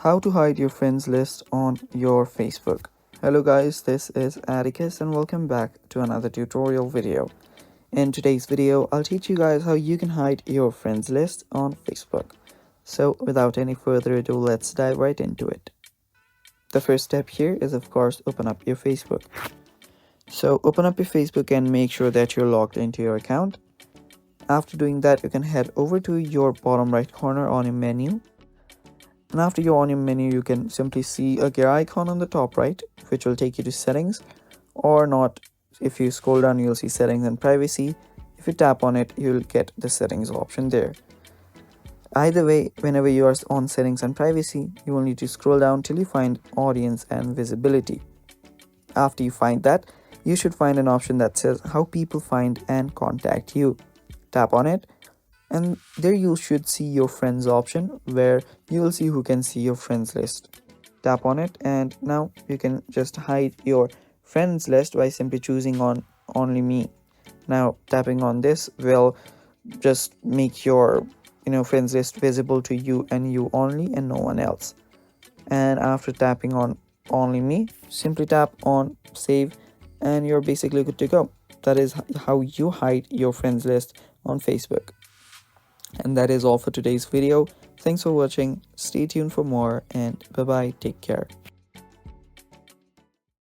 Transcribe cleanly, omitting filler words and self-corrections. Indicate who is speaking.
Speaker 1: How to hide your friends list on your Facebook. Hello guys, this is Atticus and welcome back to another tutorial video. In today's video, I'll teach you guys how you can hide your friends list on Facebook. So without any further ado, let's dive right into it. The first step here is of course open up your Facebook. So open up your Facebook and make sure that you're logged into your account. After doing that, you can head over to your bottom right corner on your menu. And after you're on your menu, you can simply see a gear icon on the top right, which will take you to settings, or not. If you scroll down, you'll see settings and privacy. If you tap on it, you'll get the settings option there. Either way, whenever you are on settings and privacy, you will need to scroll down till you find audience and visibility. After you find that, you should find an option that says how people find and contact you. Tap on it. And there you should see your friends option where you will see who can see your friends list. Tap on it and now you can just hide your friends list by simply choosing on only me. Now tapping on this will just make your friends list visible to you and you only and no one else. And after tapping on only me, simply tap on save and you're basically good to go. That is how you hide your friends list on Facebook. And that is all for today's video. Thanks for watching. Stay tuned for more and bye bye. Take care.